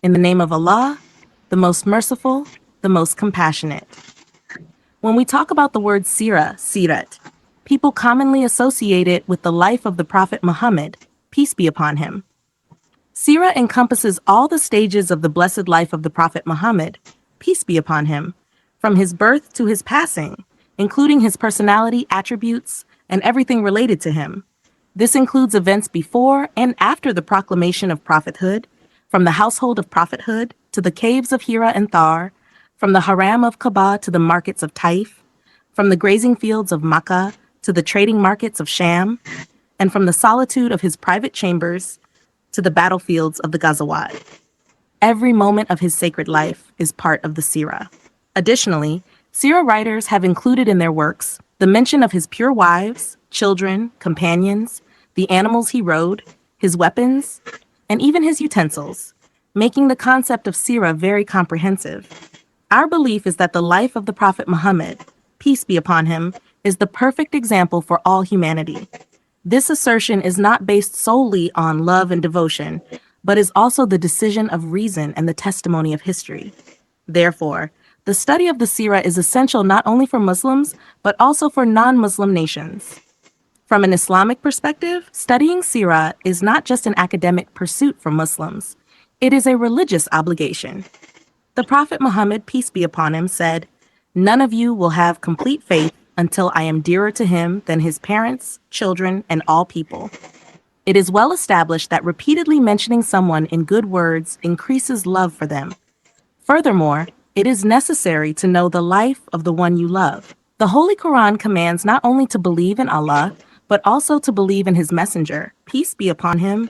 In the name of Allah, the most merciful, the most compassionate. When we talk about the word Seerah, Sirat, people commonly associate it with the life of the Prophet Muhammad, peace be upon him. Seerah encompasses all the stages of the blessed life of the Prophet Muhammad, peace be upon him, from his birth to his passing, including his personality, attributes, and everything related to him. This includes events before and after the proclamation of prophethood, from the household of prophethood to the caves of Hira and Thar, from the haram of Kaaba to the markets of Taif, from the grazing fields of Makkah to the trading markets of Sham, and from the solitude of his private chambers to the battlefields of the Ghazawat. Every moment of his sacred life is part of the Seerah. Additionally, Seerah writers have included in their works the mention of his pure wives, children, companions, the animals he rode, his weapons, and even his utensils, making the concept of Seerah very comprehensive. Our belief is that the life of the Prophet Muhammad, peace be upon him, is the perfect example for all humanity. This assertion is not based solely on love and devotion, but is also the decision of reason and the testimony of history. Therefore, the study of the Seerah is essential not only for Muslims, but also for non-Muslim nations. From an Islamic perspective, studying Seerah is not just an academic pursuit for Muslims. It is a religious obligation. The Prophet Muhammad, peace be upon him, said, "None of you will have complete faith until I am dearer to him than his parents, children, and all people." It is well established that repeatedly mentioning someone in good words increases love for them. Furthermore, it is necessary to know the life of the one you love. The Holy Quran commands not only to believe in Allah, but also to believe in his messenger, peace be upon him,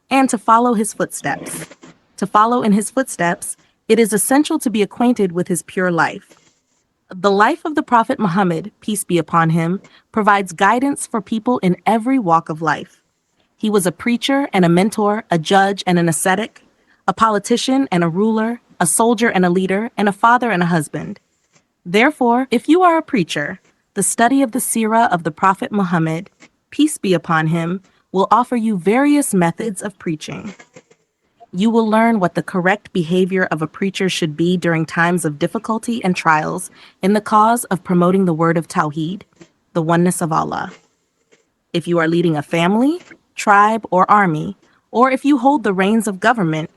and to follow his footsteps. To follow in his footsteps, it is essential to be acquainted with his pure life. The life of the Prophet Muhammad, peace be upon him, provides guidance for people in every walk of life. He was a preacher and a mentor, a judge and an ascetic, a politician and a ruler, a soldier and a leader, and a father and a husband. Therefore, if you are a preacher, the study of the Seerah of the Prophet Muhammad, peace be upon him, will offer you various methods of preaching. You will learn what the correct behavior of a preacher should be during times of difficulty and trials in the cause of promoting the word of Tawheed, the oneness of Allah. If you are leading a family, tribe, or army, or if you hold the reins of government,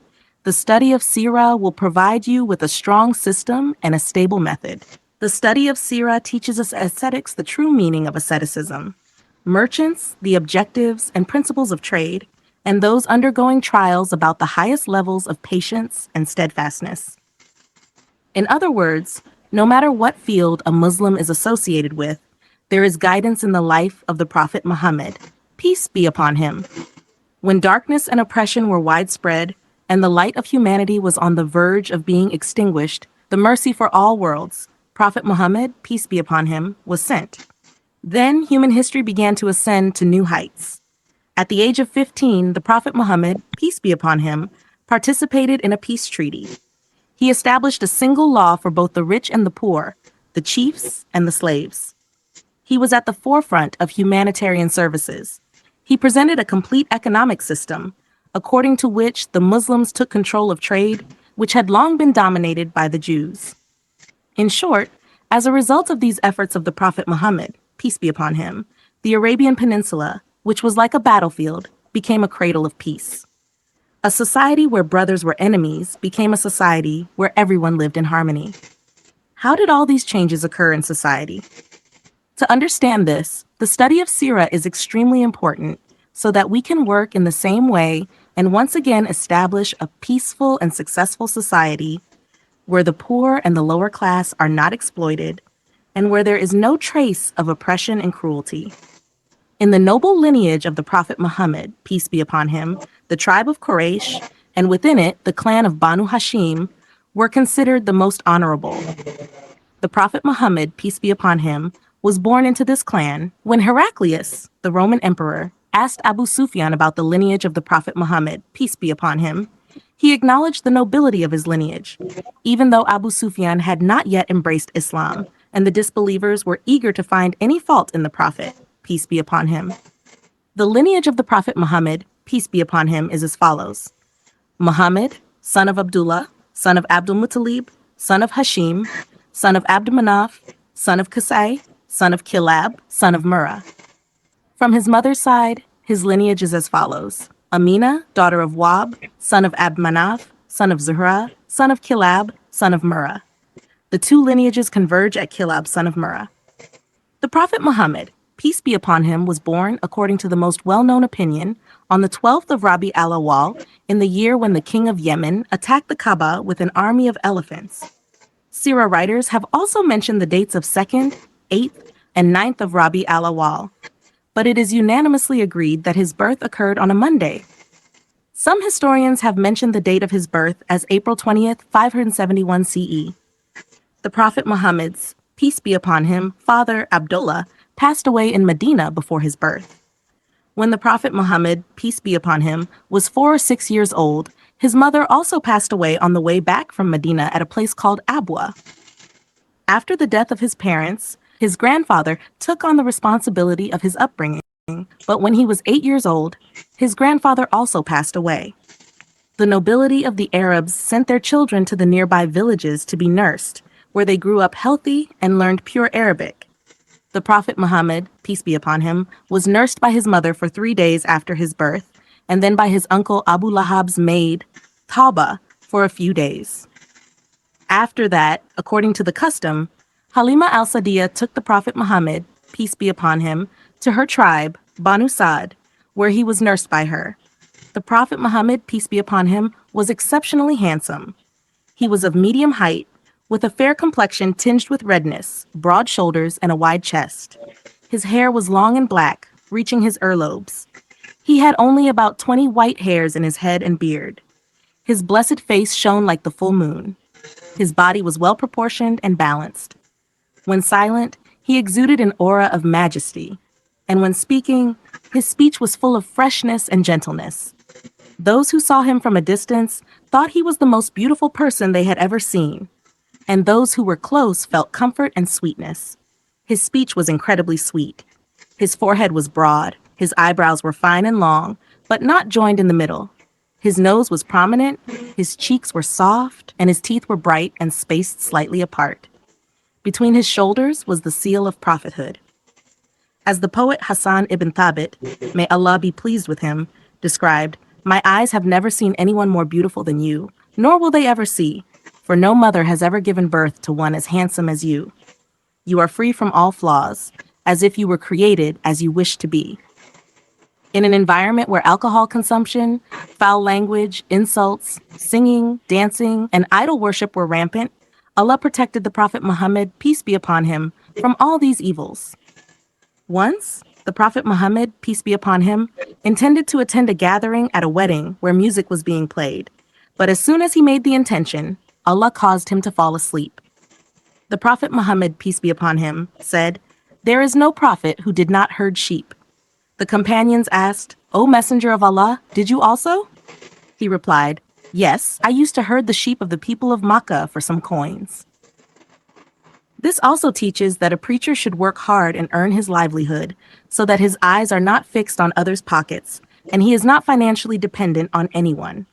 the study of Seerah will provide you with a strong system and a stable method. The study of Seerah teaches us ascetics the true meaning of asceticism, merchants the objectives and principles of trade, and those undergoing trials about the highest levels of patience and steadfastness. In other words, no matter what field a Muslim is associated with, there is guidance in the life of the Prophet Muhammad, peace be upon him. When darkness and oppression were widespread, and the light of humanity was on the verge of being extinguished, the mercy for all worlds, Prophet Muhammad, peace be upon him, was sent. Then human history began to ascend to new heights. At the age of 15, the Prophet Muhammad, peace be upon him, participated in a peace treaty. He established a single law for both the rich and the poor, the chiefs and the slaves. He was at the forefront of humanitarian services. He presented a complete economic system, according to which the Muslims took control of trade, which had long been dominated by the Jews. In short, as a result of these efforts of the Prophet Muhammad, peace be upon him, the Arabian Peninsula, which was like a battlefield, became a cradle of peace. A society where brothers were enemies became a society where everyone lived in harmony. How did all these changes occur in society? To understand this, the study of Seerah is extremely important so that we can work in the same way and once again establish a peaceful and successful society where the poor and the lower class are not exploited and where there is no trace of oppression and cruelty. In the noble lineage of the Prophet Muhammad, peace be upon him, the tribe of Quraysh, and within it the clan of Banu Hashim, were considered the most honorable. The Prophet Muhammad, peace be upon him, was born into this clan when Heraclius, the Roman emperor, asked Abu Sufyan about the lineage of the Prophet Muhammad, peace be upon him. He acknowledged the nobility of his lineage, even though Abu Sufyan had not yet embraced Islam, and the disbelievers were eager to find any fault in the Prophet, peace be upon him. The lineage of the Prophet Muhammad, peace be upon him, is as follows: Muhammad, son of Abdullah, son of Abdul Muttalib, son of Hashim, son of Abd Manaf, son of Qusay, son of Kilab, son of Murrah. From his mother's side, his lineage is as follows. Amina, daughter of Wab, son of Abd Manaf, son of Zuhra, son of Kilab, son of Murrah. The two lineages converge at Kilab, son of Murrah. The Prophet Muhammad, peace be upon him, was born, according to the most well-known opinion, on the 12th of Rabi al-Awwal, in the year when the king of Yemen attacked the Kaaba with an army of elephants. Seerah writers have also mentioned the dates of 2nd, 8th, and 9th of Rabi al-Awwal, but it is unanimously agreed that his birth occurred on a Monday. Some historians have mentioned the date of his birth as April 20th, 571 CE. The Prophet Muhammad's, peace be upon him, father Abdullah, passed away in Medina before his birth. When the Prophet Muhammad, peace be upon him, was 4 or 6 years old, his mother also passed away on the way back from Medina at a place called Abwa. After the death of his parents, his grandfather took on the responsibility of his upbringing, but when he was 8 years old, his grandfather also passed away. The nobility of the Arabs sent their children to the nearby villages to be nursed, where they grew up healthy and learned pure Arabic. The Prophet Muhammad, peace be upon him, was nursed by his mother for 3 days after his birth, and then by his uncle Abu Lahab's maid, Tauba, for a few days. After that, according to the custom, Halima al-Sadiya took the Prophet Muhammad, peace be upon him, to her tribe, Banu Sa'd, where he was nursed by her. The Prophet Muhammad, peace be upon him, was exceptionally handsome. He was of medium height, with a fair complexion tinged with redness, broad shoulders, and a wide chest. His hair was long and black, reaching his earlobes. He had only about 20 white hairs in his head and beard. His blessed face shone like the full moon. His body was well proportioned and balanced. When silent, he exuded an aura of majesty, and when speaking, his speech was full of freshness and gentleness. Those who saw him from a distance thought he was the most beautiful person they had ever seen, and those who were close felt comfort and sweetness. His speech was incredibly sweet. His forehead was broad, his eyebrows were fine and long, but not joined in the middle. His nose was prominent, his cheeks were soft, and his teeth were bright and spaced slightly apart. Between his shoulders was the seal of prophethood. As the poet Hassan ibn Thabit, may Allah be pleased with him, described, "My eyes have never seen anyone more beautiful than you, nor will they ever see, for no mother has ever given birth to one as handsome as you. You are free from all flaws, as if you were created as you wish to be." In an environment where alcohol consumption, foul language, insults, singing, dancing, and idol worship were rampant, Allah protected the Prophet Muhammad, peace be upon him, from all these evils. Once, the Prophet Muhammad, peace be upon him, intended to attend a gathering at a wedding where music was being played, but as soon as he made the intention, Allah caused him to fall asleep. The Prophet Muhammad, peace be upon him, said, "There is no prophet who did not herd sheep." The companions asked, "O Messenger of Allah, did you also?" He replied, "Yes, I used to herd the sheep of the people of Makkah for some coins." This also teaches that a preacher should work hard and earn his livelihood so that his eyes are not fixed on others' pockets and he is not financially dependent on anyone.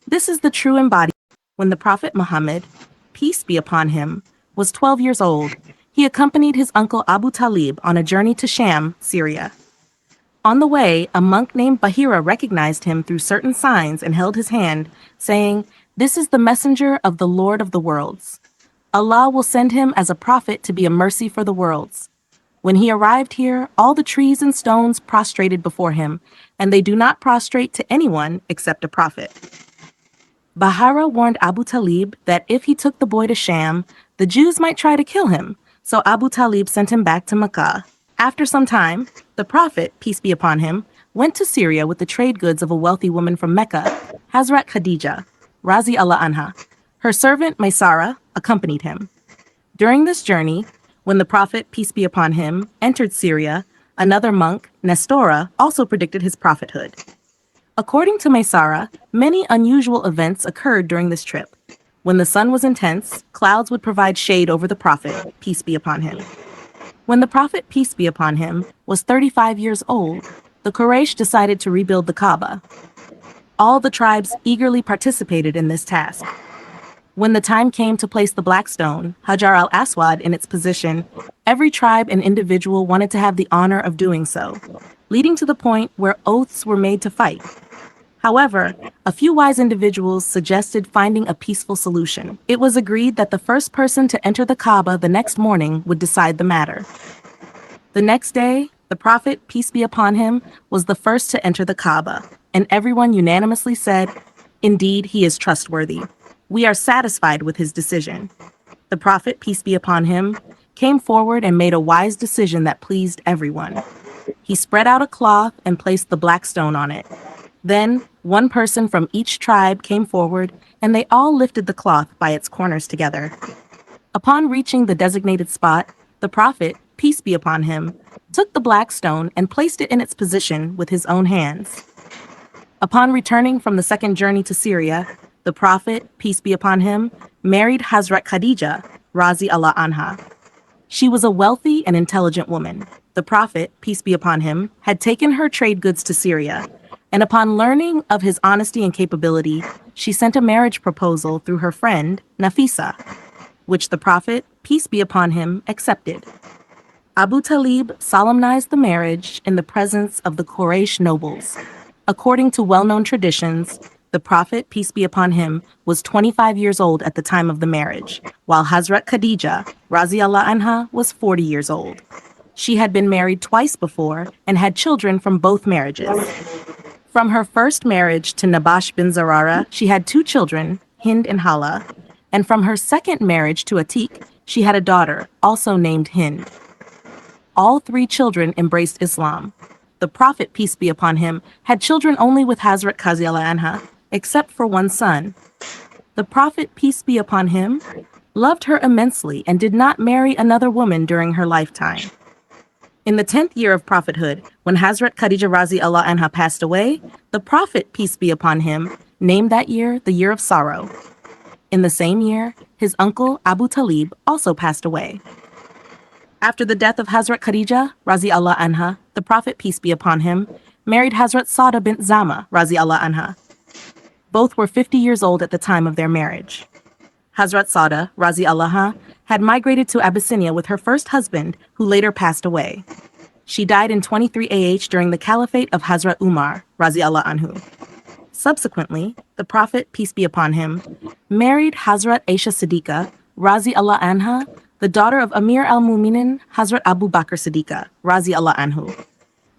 This is the true embodiment. When the Prophet Muhammad, peace be upon him, was 12 years old, he accompanied his uncle Abu Talib on a journey to Sham, Syria. On the way, a monk named Bahira recognized him through certain signs and held his hand, saying, "This is the messenger of the Lord of the worlds. Allah will send him as a prophet to be a mercy for the worlds." When he arrived here, all the trees and stones prostrated before him, and they do not prostrate to anyone except a prophet. Bahira warned Abu Talib that if he took the boy to Sham, the Jews might try to kill him, so Abu Talib sent him back to Makkah. After some time, the Prophet, peace be upon him, went to Syria with the trade goods of a wealthy woman from Mecca, Hazrat Khadija, Razi Allah Anha. Her servant, Maysara, accompanied him. During this journey, when the Prophet, peace be upon him, entered Syria, another monk, Nestora, also predicted his prophethood. According to Maysara, many unusual events occurred during this trip. When the sun was intense, clouds would provide shade over the Prophet, peace be upon him. When the Prophet, peace be upon him, was 35 years old, the Quraysh decided to rebuild the Kaaba. All the tribes eagerly participated in this task. When the time came to place the black stone, Hajar al-Aswad, in its position, every tribe and individual wanted to have the honor of doing so, leading to the point where oaths were made to fight. However, a few wise individuals suggested finding a peaceful solution. It was agreed that the first person to enter the Kaaba the next morning would decide the matter. The next day, the Prophet, peace be upon him, was the first to enter the Kaaba, and everyone unanimously said, "Indeed, he is trustworthy. We are satisfied with his decision." The Prophet, peace be upon him, came forward and made a wise decision that pleased everyone. He spread out a cloth and placed the black stone on it. Then, one person from each tribe came forward, and they all lifted the cloth by its corners together. Upon reaching the designated spot, the Prophet, peace be upon him, took the black stone and placed it in its position with his own hands. Upon returning from the second journey to Syria, the Prophet, peace be upon him, married Hazrat Khadija, Razi Allah Anha. She was a wealthy and intelligent woman. The Prophet, peace be upon him, had taken her trade goods to Syria, and upon learning of his honesty and capability, she sent a marriage proposal through her friend, Nafisa, which the Prophet, peace be upon him, accepted. Abu Talib solemnized the marriage in the presence of the Quraysh nobles. According to well-known traditions, the Prophet, peace be upon him, was 25 years old at the time of the marriage, while Hazrat Khadija, Razi Allah Anha, was 40 years old. She had been married twice before and had children from both marriages. From her first marriage to Nabash bin Zarara, she had two children, Hind and Hala, and from her second marriage to Atiq, she had a daughter, also named Hind. All three children embraced Islam. The Prophet, peace be upon him, had children only with Hazrat Qazi Allah Anha, except for one son. The Prophet, peace be upon him, loved her immensely and did not marry another woman during her lifetime. In the 10th year of prophethood, when Hazrat Khadija Razi Allah Anha passed away, the Prophet, peace be upon him, named that year the year of sorrow. In the same year, his uncle Abu Talib also passed away. After the death of Hazrat Khadija, Razi Allah Anha, the Prophet, peace be upon him, married Hazrat Sauda bint Zama, Razi Allah Anha. Both were 50 years old at the time of their marriage. Hazrat Sauda, Razi Allah Anha, had migrated to Abyssinia with her first husband, who later passed away. She died in 23 AH during the caliphate of Hazrat Umar, Razi Allah Anhu. Subsequently, the Prophet, peace be upon him, married Hazrat Aisha Siddiqa, Razi Allah Anha, the daughter of Amir al-Mu'minin, Hazrat Abu Bakr Siddiqa, Razi Allah Anhu.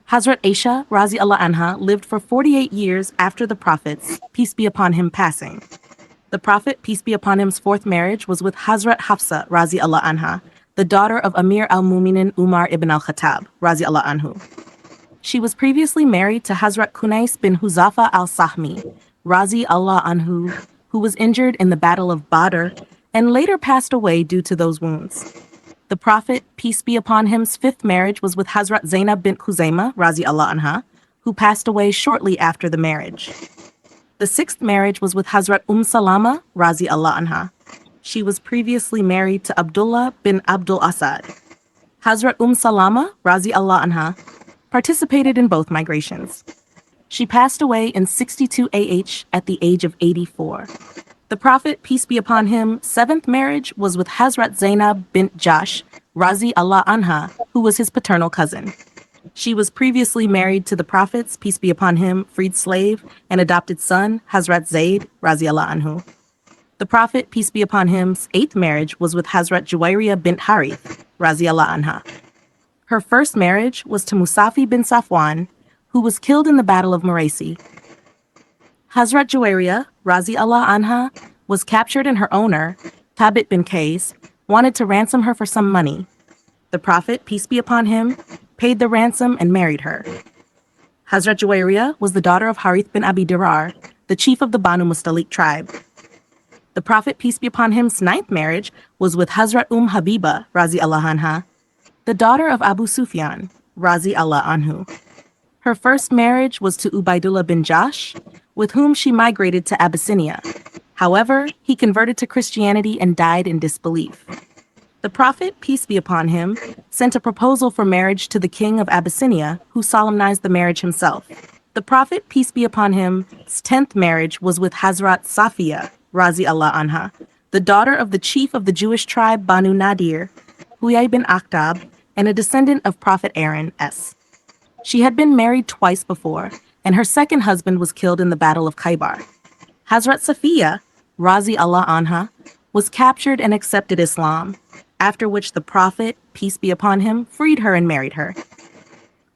Hazrat Aisha, Razi Allah Anha, lived for 48 years after the Prophet's, peace be upon him, passing. The Prophet, peace be upon him's fourth marriage was with Hazrat Hafsa, Razi Allah Anha, the daughter of Amir al-Mu'minin Umar ibn al-Khattab, Razi Allah Anhu. She was previously married to Hazrat Kunais bin Huzafa al-Sahmi, Razi Allah Anhu, who was injured in the Battle of Badr and later passed away due to those wounds. The Prophet, peace be upon him's fifth marriage was with Hazrat Zainab bint Khuzaimah, Razi Allah Anha, who passed away shortly after the marriage. The sixth marriage was with Hazrat Salama, Razi Allah Anha. She was previously married to Abdullah bin Abdul Asad. Hazrat Salama, Razi Allah Anha, participated in both migrations. She passed away in 62 AH at the age of 84. The Prophet, peace be upon him, seventh marriage was with Hazrat Zainab bint Jash, Razi Allah Anha, who was his paternal cousin. She was previously married to the Prophet's, peace be upon him, freed slave and adopted son, Hazrat Zayd, Razi Allah Anhu. The Prophet, peace be upon him's eighth marriage was with Hazrat Juwayriyah bint Harith, Razi Allah Anha. Her first marriage was to Musafi bin Safwan, who was killed in the Battle of Muraisi. Hazrat Juwayriyah, Razi Allah Anha, was captured and her owner, Thabit bin Qais, wanted to ransom her for some money. The Prophet, peace be upon him, paid the ransom and married her. Hazrat Juwayriyah was the daughter of Harith bin Abi Dirar, the chief of the Banu Mustalik tribe. The Prophet, peace be upon him's ninth marriage was with Hazrat Habiba, Razi Allah Anha, the daughter of Abu Sufyan, Razi Allah Anhu. Her first marriage was to Ubaidullah bin Jash, with whom she migrated to Abyssinia. However, he converted to Christianity and died in disbelief. The Prophet, peace be upon him, sent a proposal for marriage to the king of Abyssinia, who solemnized the marriage himself. The Prophet, peace be upon him's 10th marriage was with Hazrat Safiya, Razi Allah Anha, the daughter of the chief of the Jewish tribe Banu Nadir, Huyay bin Akhtab, and a descendant of Prophet Aaron S. She had been married twice before, and her second husband was killed in the Battle of Khaybar. Hazrat Safiya, Razi Allah Anha, was captured and accepted Islam, after which the Prophet, peace be upon him, freed her and married her.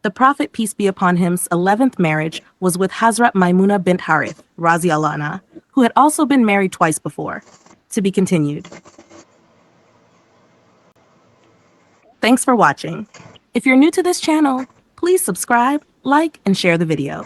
The Prophet, peace be upon him's 11th marriage was with Hazrat Maimuna bint Harith, Razi Allah Anha, who had also been married twice before. To be continued. Thanks for watching. If you're new to this channel, please subscribe, like, and share the video.